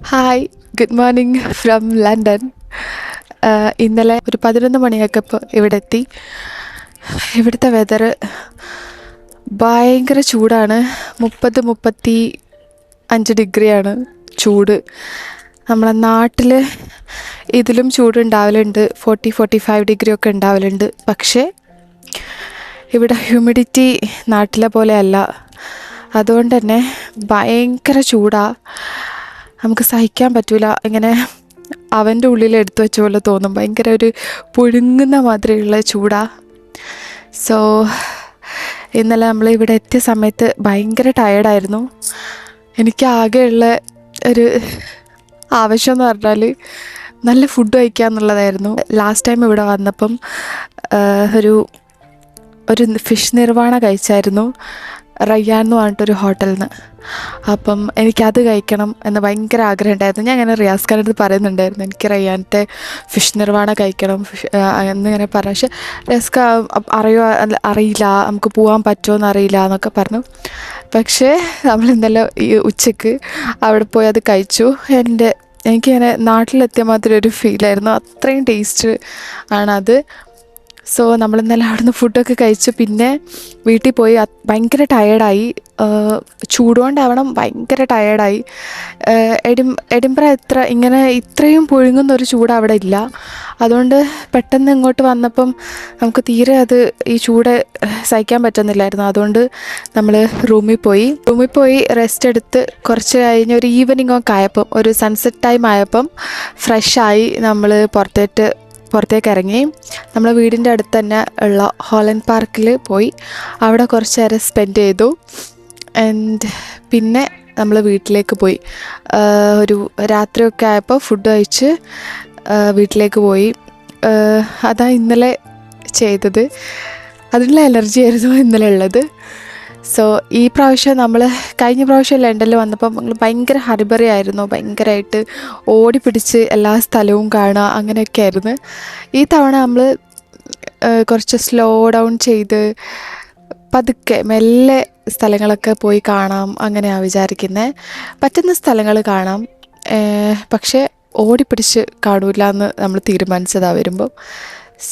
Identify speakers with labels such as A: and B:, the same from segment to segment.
A: Hi, good morning from London. ഇന്നലെ ഒരു 11 മണിയൊക്കെ ഇപ്പോൾ ഇവിടെ എത്തി. ഇവിടുത്തെ വെതർ ഭയങ്കര ചൂടാണ്. 30-35 ഡിഗ്രിയാണ് ചൂട്. നമ്മളെ നാട്ടിൽ ഇതിലും ചൂടുണ്ടാവലുണ്ട്, 40-45 ഡിഗ്രി ഒക്കെ ഉണ്ടാവലുണ്ട്. പക്ഷേ ഇവിടെ ഹ്യൂമിഡിറ്റി നാട്ടിലെ പോലെയല്ല. അതുകൊണ്ട് തന്നെ ഭയങ്കര ചൂടാണ്. നമുക്ക് സഹിക്കാൻ പറ്റില്ല. ഇങ്ങനെ അവൻ്റെ ഉള്ളിൽ എടുത്തു വെച്ച പോലെ തോന്നും. ഭയങ്കര ഒരു പുഴുങ്ങുന്ന മാതിരിയുള്ള ചൂടാണ്. സോ ഇന്നലെ നമ്മൾ ഇവിടെ എത്തിയ സമയത്ത് ഭയങ്കര ടയേർഡായിരുന്നു. എനിക്ക് ആകെയുള്ള ഒരു ആവശ്യം എന്ന് പറഞ്ഞാൽ നല്ല ഫുഡ് കഴിക്കുക എന്നുള്ളതായിരുന്നു. ലാസ്റ്റ് ടൈം ഇവിടെ വന്നപ്പം ഒരു ഫിഷ് നിർവാണ കഴിച്ചായിരുന്നു, റയ്യാൻ എന്ന് പറഞ്ഞിട്ടൊരു ഹോട്ടലിൽ നിന്ന്. അപ്പം എനിക്കത് കഴിക്കണം എന്ന് ഭയങ്കര ആഗ്രഹം ഉണ്ടായിരുന്നു. ഞാൻ അങ്ങനെ റിയാസ് ഖാൻ്റെ അടുത്ത് പറയുന്നുണ്ടായിരുന്നു, എനിക്ക് റയ്യാനത്തെ ഫിഷ് നിർവാണ കഴിക്കണം എന്നിങ്ങനെ പറഞ്ഞു. പക്ഷേ റിയാസ് ഖാൻ അറിയില്ല, നമുക്ക് പോകാൻ പറ്റുമോ എന്നറിയില്ല എന്നൊക്കെ പറഞ്ഞു. പക്ഷേ നമ്മൾ ഇന്നലെ ഈ ഉച്ചയ്ക്ക് അവിടെ പോയി അത് കഴിച്ചു. എനിക്കിങ്ങനെ നാട്ടിലെത്തിയ മാതിരി ഒരു ഫീലായിരുന്നു. അത്രയും ടേസ്റ്റ് ആണത്. സോ നമ്മൾ ഇന്നലെ അവിടുന്ന് ഫുഡൊക്കെ കഴിച്ചു. പിന്നെ വീട്ടിൽ പോയി ഭയങ്കര ടയേർഡായി. ചൂടുകൊണ്ടാവണം, ഭയങ്കര ടയേർഡായി. എഡിൻബറ ഇത്രയും പുഴുങ്ങുന്നൊരു ചൂട് അവിടെ ഇല്ല. അതുകൊണ്ട് പെട്ടെന്ന് ഇങ്ങോട്ട് വന്നപ്പം നമുക്ക് തീരെ ഈ ചൂട് സഹിക്കാൻ പറ്റുന്നില്ലായിരുന്നു. അതുകൊണ്ട് നമ്മൾ റൂമിൽ പോയി റെസ്റ്റ് എടുത്ത് കുറച്ച് കഴിഞ്ഞ് ഒരു ഈവനിങ് ഒക്കെ ആയപ്പം, ഒരു സൺസെറ്റ് ടൈം ആയപ്പം ഫ്രഷായി നമ്മൾ പുറത്തേക്ക് ഇറങ്ങി. നമ്മൾ വീടിൻ്റെ അടുത്ത് തന്നെ ഉള്ള ഹോളൻഡ് പാർക്കിൽ പോയി അവിടെ കുറച്ച് നേരം സ്പെൻഡ് ചെയ്തു. ആൻഡ് പിന്നെ നമ്മൾ വീട്ടിലേക്ക് പോയി. ഒരു രാത്രിയൊക്കെ ആയപ്പോൾ ഫുഡ് കഴിച്ച് വീട്ടിലേക്ക് പോയി. അതാ ഇന്നലെ ചെയ്തത്. അതിനുള്ള എനർജി ആയിരുന്നു ഇന്നലെ ഉള്ളത്. സോ ഈ പ്രാവശ്യം കഴിഞ്ഞ പ്രാവശ്യം ലണ്ടനിൽ വന്നപ്പോൾ നമ്മൾ ഭയങ്കര ഹറിബറി ആയിരുന്നു. ഭയങ്കരമായിട്ട് ഓടിപ്പിടിച്ച് എല്ലാ സ്ഥലവും കാണുക, അങ്ങനെയൊക്കെ ആയിരുന്നു. ഈ തവണ നമ്മൾ കുറച്ച് സ്ലോ ഡൗൺ ചെയ്ത് പതുക്കെ മെല്ലെ സ്ഥലങ്ങളൊക്കെ പോയി കാണാം അങ്ങനെയാണ് വിചാരിക്കുന്നത്. പറ്റുന്ന സ്ഥലങ്ങൾ കാണാം, പക്ഷേ ഓടിപ്പിടിച്ച് കാണൂല എന്ന് നമ്മൾ തീരുമാനിച്ചതാണ് വരുമ്പം.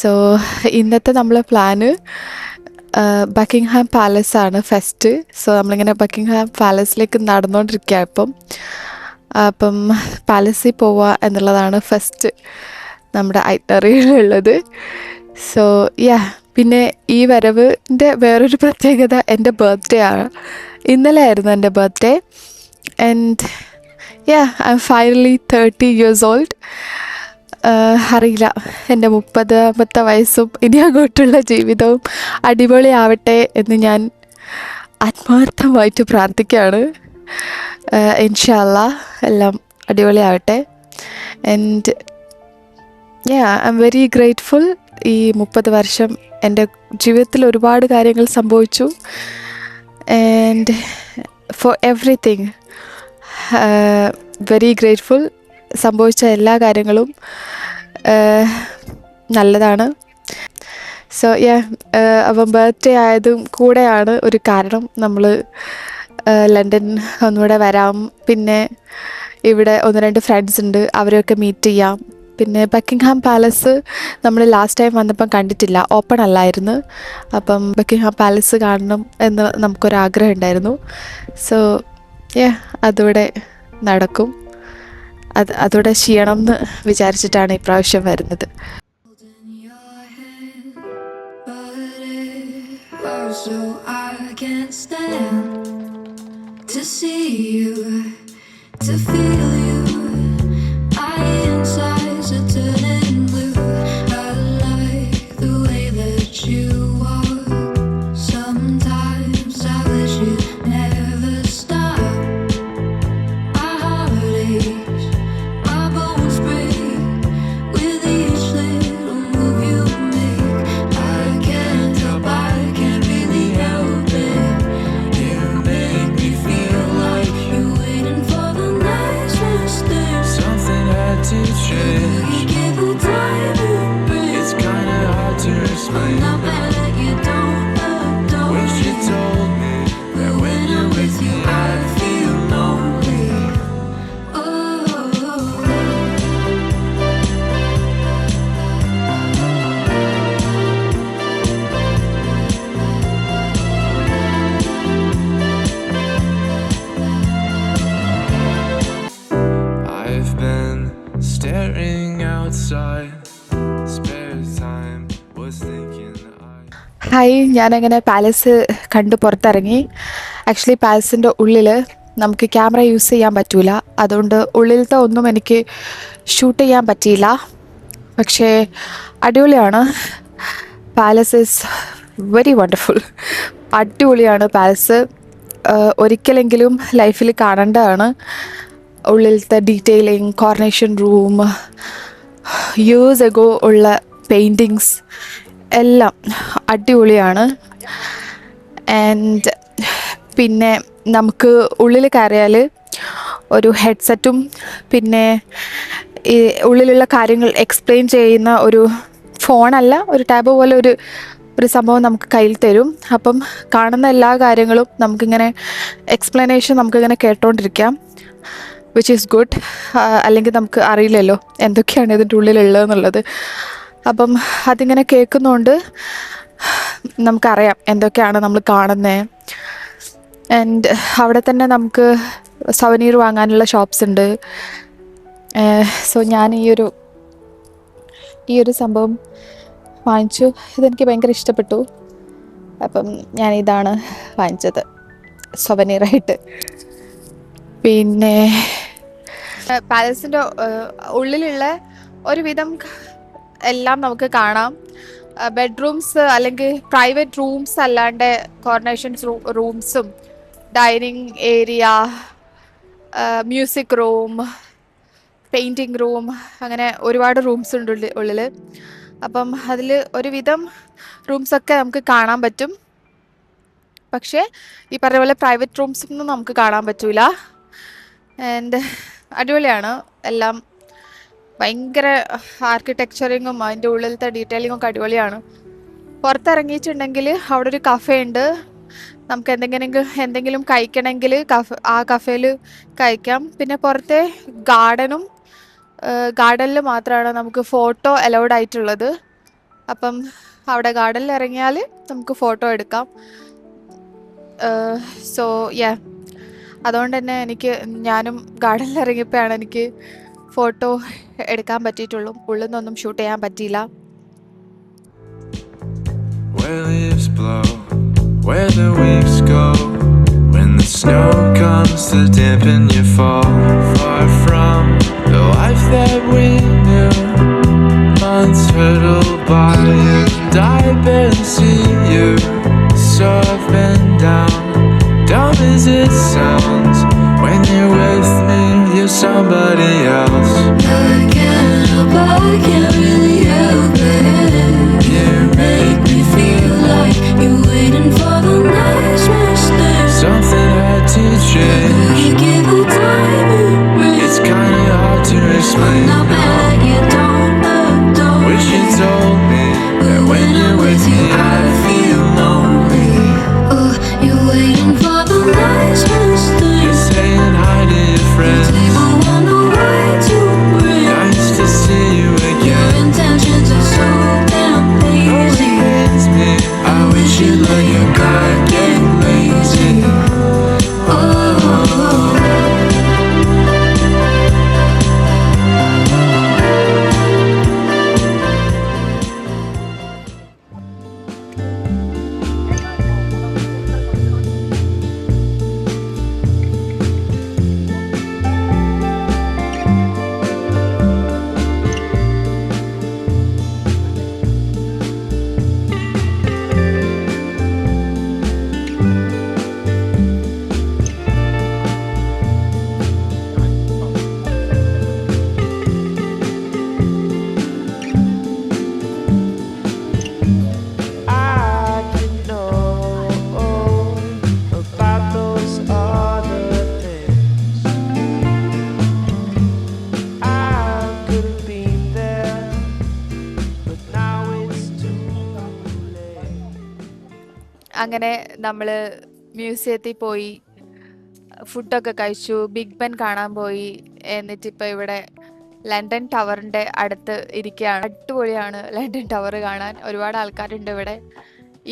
A: സോ ഇന്നത്തെ നമ്മളെ പ്ലാന് ബക്കിംഗ്ഹാം പാലസാണ് ഫസ്റ്റ്. സോ നമ്മളിങ്ങനെ ബക്കിംഗ്ഹാം പാലസിലേക്ക് നടന്നുകൊണ്ടിരിക്കുക. അപ്പം പാലസിൽ പോവുക എന്നുള്ളതാണ് ഫസ്റ്റ് നമ്മുടെ ഐറ്ററിയിലുള്ളത്. സോ പിന്നെ ഈ വരവിൻ്റെ വേറൊരു പ്രത്യേകത, എൻ്റെ ബർത്ത്ഡേ ആണ്. ഇന്നലെ ആയിരുന്നു എൻ്റെ birthday. And I M finally 30 years old. അറിയില്ല, എൻ്റെ 30ാമത്തെ വയസ്സും ഇനി അങ്ങോട്ടുള്ള ജീവിതവും അടിപൊളിയാവട്ടെ എന്ന് ഞാൻ ആത്മാർത്ഥമായിട്ട് പ്രാർത്ഥിക്കുകയാണ്. ഇൻഷാ അല്ലാഹ് എല്ലാം അടിപൊളിയാവട്ടെ. And I am very grateful. ഈ 30 വർഷം എൻ്റെ ജീവിതത്തിൽ ഒരുപാട് കാര്യങ്ങൾ സംഭവിച്ചു. And for everything very grateful. സംഭവിച്ച എല്ലാ കാര്യങ്ങളും നല്ലതാണ്. സോ അപ്പം ബർത്ത്ഡേ ആയതും കൂടെയാണ് ഒരു കാരണം നമ്മൾ ലണ്ടൻ ഒന്നുകൂടെ വരാം. പിന്നെ ഇവിടെ 1-2 ഫ്രണ്ട്സ് ഉണ്ട്, അവരെയൊക്കെ മീറ്റ് ചെയ്യാം. പിന്നെ ബക്കിംഗ്ഹാം പാലസ് നമ്മൾ ലാസ്റ്റ് ടൈം വന്നപ്പം കണ്ടിട്ടില്ല, ഓപ്പൺ അല്ലായിരുന്നു. അപ്പം ബക്കിംഗ്ഹാം പാലസ് കാണണം എന്ന് നമുക്കൊരാഗ്രഹം ഉണ്ടായിരുന്നു. സോ അതിവിടെ നടക്കും. അതോടെ ചെയ്യണം എന്ന് വിചാരിച്ചിട്ടാണ് ഈ പ്രാവശ്യം വരുന്നത്.
B: Feel like you're waiting for the next staring outside. Spare time was thinking
A: hi, ഞാനങ്ങനെ പാലസ് കണ്ട് പുറത്തിറങ്ങി. ആക്ച്വലി പാലസിൻ്റെ ഉള്ളിൽ നമുക്ക് ക്യാമറ യൂസ് ചെയ്യാൻ പറ്റൂല, അതുകൊണ്ട് ഉള്ളിലത്തെ ഒന്നും എനിക്ക് ഷൂട്ട് ചെയ്യാൻ പറ്റിയില്ല. പക്ഷേ അടിപൊളിയാണ്. Palace is very wonderful. അടിപൊളിയാണ് പാലസ്. ഒരിക്കലെങ്കിലും ലൈഫിൽ കാണേണ്ടതാണ്. ഉള്ളിലത്തെ detailing, coronation room, years ago ഉള്ള പെയിൻറ്റിങ്സ് എല്ലാം അടിപൊളിയാണ്. ആൻഡ് പിന്നെ നമുക്ക് ഉള്ളിൽ കയറിയാൽ ഒരു ഹെഡ്സെറ്റും പിന്നെ ഈ ഉള്ളിലുള്ള കാര്യങ്ങൾ എക്സ്പ്ലെയിൻ ചെയ്യുന്ന ഒരു ഫോണല്ല, ഒരു ടാബ് പോലെ ഒരു സംഭവം നമുക്ക് കയ്യിൽ തരും. അപ്പം കാണുന്ന എല്ലാ കാര്യങ്ങളും നമുക്കിങ്ങനെ എക്സ്പ്ലനേഷൻ നമുക്കിങ്ങനെ കേട്ടോണ്ടിരിക്കാം, വിച്ച് ഈസ് ഗുഡ്. അല്ലെങ്കിൽ നമുക്ക് അറിയില്ലല്ലോ എന്തൊക്കെയാണ് ഇതിൻ്റെ ഉള്ളിലുള്ളതെന്നുള്ളത്. അപ്പം അതിങ്ങനെ കേൾക്കുന്നതുകൊണ്ട് നമുക്കറിയാം എന്തൊക്കെയാണ് നമ്മൾ കാണുന്നത്. ആൻഡ് അവിടെ തന്നെ നമുക്ക് സവനീർ വാങ്ങാനുള്ള ഷോപ്സ് ഉണ്ട്. സോ ഞാൻ ഈ ഒരു സംഭവം വാങ്ങിച്ചു. ഇതെനിക്ക് ഭയങ്കര ഇഷ്ടപ്പെട്ടു. അപ്പം ഞാനിതാണ് വാങ്ങിച്ചത് സവനീറായിട്ട്. പിന്നെ പാലസിൻ്റെ ഉള്ളിലുള്ള ഒരുവിധം എല്ലാം നമുക്ക് കാണാം. ബെഡ്റൂംസ് അല്ലെങ്കിൽ പ്രൈവറ്റ് റൂംസ് അല്ലാണ്ട് കോർണേഷൻസ് റൂംസും dining area, music room, painting room, അങ്ങനെ ഒരുപാട് റൂംസ് ഉണ്ട് ഉള്ളിൽ. അപ്പം അതിൽ ഒരുവിധം റൂംസൊക്കെ നമുക്ക് കാണാൻ പറ്റും. പക്ഷേ ഈ പറഞ്ഞ പോലെ പ്രൈവറ്റ് റൂംസൊന്നും നമുക്ക് കാണാൻ പറ്റൂല. ആൻഡ് അടിപൊളിയാണ് എല്ലാം. ഭയങ്കര ആർക്കിടെക്ചറിങ്ങും അതിൻ്റെ ഉള്ളിലത്തെ ഡീറ്റെയിലിങ്ങും ഒക്കെ അടിപൊളിയാണ്. പുറത്തിറങ്ങിയിട്ടുണ്ടെങ്കിൽ അവിടെ ഒരു കഫേ ഉണ്ട്. നമുക്ക് എന്തെങ്കിലും കഴിക്കണമെങ്കിൽ ആ കഫേയിൽ കഴിക്കാം. പിന്നെ പുറത്തെ ഗാർഡനിൽ മാത്രമാണ് നമുക്ക് ഫോട്ടോ അലൗഡ് ആയിട്ടുള്ളത്. അപ്പം അവിടെ ഗാർഡനിൽ ഇറങ്ങിയാൽ നമുക്ക് ഫോട്ടോ എടുക്കാം. സോ അതുകൊണ്ട് തന്നെ ഞാനും ഗാർഡനിൽ ഇറങ്ങിയപ്പോഴാണ് എനിക്ക് ഫോട്ടോ എടുക്കാൻ പറ്റിയിട്ടുള്ളൂ. ഉള്ളിൽ നിന്നൊന്നും ഷൂട്ട് ചെയ്യാൻ പറ്റിയില്ല.
B: where leaves blow, where the weeks go, when the snow comes to dampen your fall. Far from the life that we knew, months hurtle by and I barely see you. So I've been down as it sounds. When you're with me, you're somebody else.
C: I can't really help it. You make me feel like you're waiting for the next mistake.
B: Something had to change.
C: You give it time and break.
B: It's kinda hard to explain.
C: Not bad, you don't adore.
B: Wish you told me that when you're with me I feel lonely.
C: Oh, you're waiting for the next mistake.
B: You're saying hi to your friends.
C: I wanna write to break.
B: Nice to see you
C: Your
B: again.
C: intentions are so damn
B: Nobody
C: easy.
B: hates me. I wish you'd let your guard get lazy. I could know about those other things. I could have been there, but now it's too late.
A: അങ്ങനെ നമ്മൾ മ്യൂസിയത്തിൽ പോയി ഫുഡൊക്കെ കഴിച്ചു, big Ben കാണാൻ പോയി. എന്നിട്ടിപ്പോൾ ഇവിടെ ലണ്ടൻ ടവറിൻ്റെ അടുത്ത് ഇരിക്കുകയാണ്. അടിപൊളിയാണ് ലണ്ടൻ ടവർ കാണാൻ. ഒരുപാട് ആൾക്കാരുണ്ട് ഇവിടെ.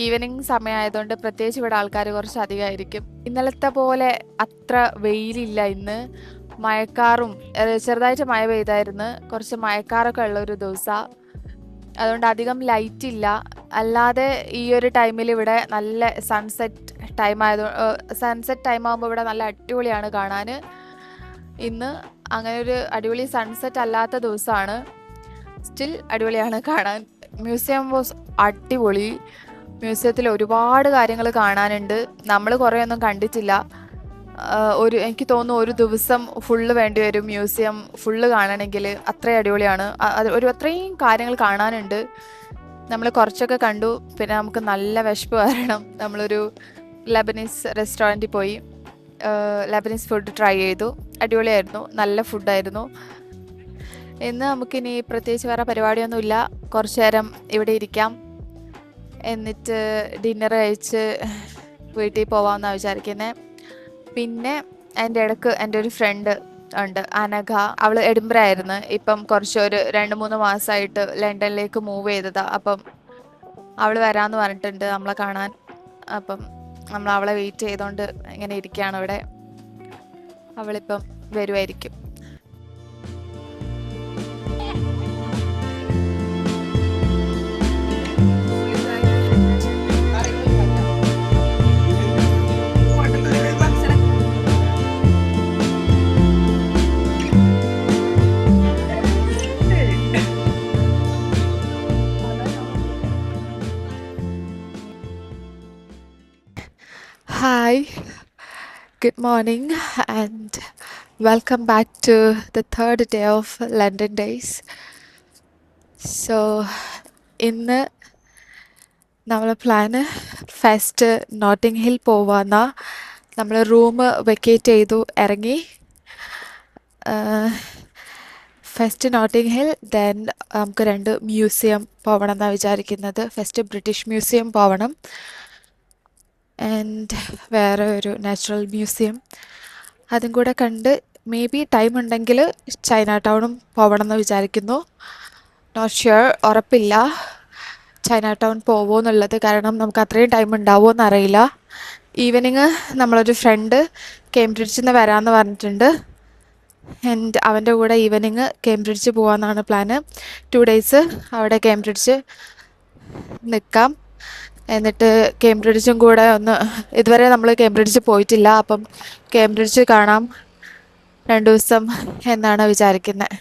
A: ഈവനിങ് സമയമായതുകൊണ്ട് പ്രത്യേകിച്ച് ഇവിടെ ആൾക്കാർ കുറച്ച് അധികമായിരിക്കും. ഇന്നലത്തെ പോലെ അത്ര വെയിലില്ല ഇന്ന്. മഴക്കാറും ചെറുതായിട്ട് മഴ പെയ്തായിരുന്നു. കുറച്ച് മഴക്കാറൊക്കെ ഉള്ളൊരു ദിവസമാണ്. അതുകൊണ്ട് അധികം ലൈറ്റ് ഇല്ല. അല്ലാതെ ഈ ഒരു ടൈമിൽ ഇവിടെ നല്ല സൺസെറ്റ് ടൈം ആകുമ്പോൾ ഇവിടെ നല്ല അടിപൊളിയാണ് കാണാൻ. ഇന്ന് അങ്ങനെ ഒരു അടിപൊളി സൺസെറ്റ് അല്ലാത്ത ദിവസമാണ്. സ്റ്റിൽ അടിപൊളിയാണ് കാണാൻ. മ്യൂസിയം വാസ് അടിപൊളി. മ്യൂസിയത്തിൽ ഒരുപാട് കാര്യങ്ങൾ കാണാനുണ്ട്. നമ്മൾ കുറേയൊന്നും കണ്ടിട്ടില്ല. എനിക്ക് തോന്നുന്നു ഒരു ദിവസം ഫുള്ള് വേണ്ടി വരും മ്യൂസിയം ഫുള്ള് കാണണമെങ്കിൽ. അത്രയും അടിപൊളിയാണ്. അത്രയും കാര്യങ്ങൾ കാണാനുണ്ട്. നമ്മൾ കുറച്ചൊക്കെ കണ്ടു. പിന്നെ നമുക്ക് നല്ല വിശപ്പ് കാരണം നമ്മളൊരു ലെബനീസ് റെസ്റ്റോറൻറ്റിൽ പോയി ലെബനീസ് ഫുഡ് ട്രൈ ചെയ്തു. അടിപൊളിയായിരുന്നു. നല്ല ഫുഡായിരുന്നു. ഇന്ന് നമുക്കിനി പ്രത്യേകിച്ച് വേറെ പരിപാടിയൊന്നുമില്ല. കുറച്ച് നേരം ഇവിടെ ഇരിക്കാം. എന്നിട്ട് ഡിന്നർ കഴിച്ച് വീട്ടിൽ പോവാമെന്നാണ് വിചാരിക്കുന്നത്. പിന്നെ അതിൻ്റെ ഇടയ്ക്ക് എൻ്റെ ഒരു ഫ്രണ്ട് ഉണ്ട്, അനഘ. അവൾ എഡിൻബറ ആയിരുന്നു. ഇപ്പം ഒരു 2-3 മാസമായിട്ട് ലണ്ടനിലേക്ക് മൂവ് ചെയ്തതാണ്. അപ്പം അവൾ വരാമെന്ന് പറഞ്ഞിട്ടുണ്ട് നമ്മളെ കാണാൻ. അപ്പം നമ്മൾ അവളെ വെയിറ്റ് ചെയ്തുകൊണ്ട് ഇങ്ങനെ ഇരിക്കുകയാണ് ഇവിടെ. അവളിപ്പം വരുമായിരിക്കും. Hi, good morning and welcome back to the third day of London Days. So, ഇന്ന് നമ്മളെ പ്ലാന് ഫസ്റ്റ് നോട്ടിംഗ് ഹിൽ പോവാന്നാ. നമ്മൾ റൂം വെക്കേറ്റ് ചെയ്തു ഇറങ്ങി. ഫസ്റ്റ് നോട്ടിംഗ് ഹിൽ, ദെൻ നമുക്ക് 2 മ്യൂസിയം പോകണം എന്നാണ് വിചാരിക്കുന്നത്. ഫസ്റ്റ് ബ്രിട്ടീഷ് മ്യൂസിയം പോകണം ആൻഡ് വേറെ ഒരു നാച്ചുറൽ മ്യൂസിയം. അതും കൂടെ കണ്ട് മേ ബി ടൈം ഉണ്ടെങ്കിൽ ചൈന ടൗണും പോകണം എന്ന് വിചാരിക്കുന്നു. നോട്ട് ഷ്യൂർ, ഉറപ്പില്ല ചൈന ടൗൺ പോവുമോ എന്നുള്ളത്. കാരണം നമുക്ക് അത്രയും ടൈം ഉണ്ടാവുമോ എന്നറിയില്ല. ഈവനിങ് നമ്മളൊരു ഫ്രണ്ട് കേംബ്രിഡ്ജിൽ നിന്ന് വരാമെന്ന് പറഞ്ഞിട്ടുണ്ട്. ആൻഡ് അവൻ്റെ കൂടെ ഈവനിങ് കേംബ്രിഡ്ജ് പോകാമെന്നാണ് പ്ലാന്. 2 days അവിടെ കേംബ്രിഡ്ജ് നിൽക്കാം. എന്നിട്ട് കേംബ്രിഡ്ജും കൂടെ ഇതുവരെ നമ്മൾ കേംബ്രിഡ്ജ് പോയിട്ടില്ല. അപ്പം കേംബ്രിഡ്ജ് കാണാം 2 ദിവസം എന്നാണ് വിചാരിക്കുന്നത്.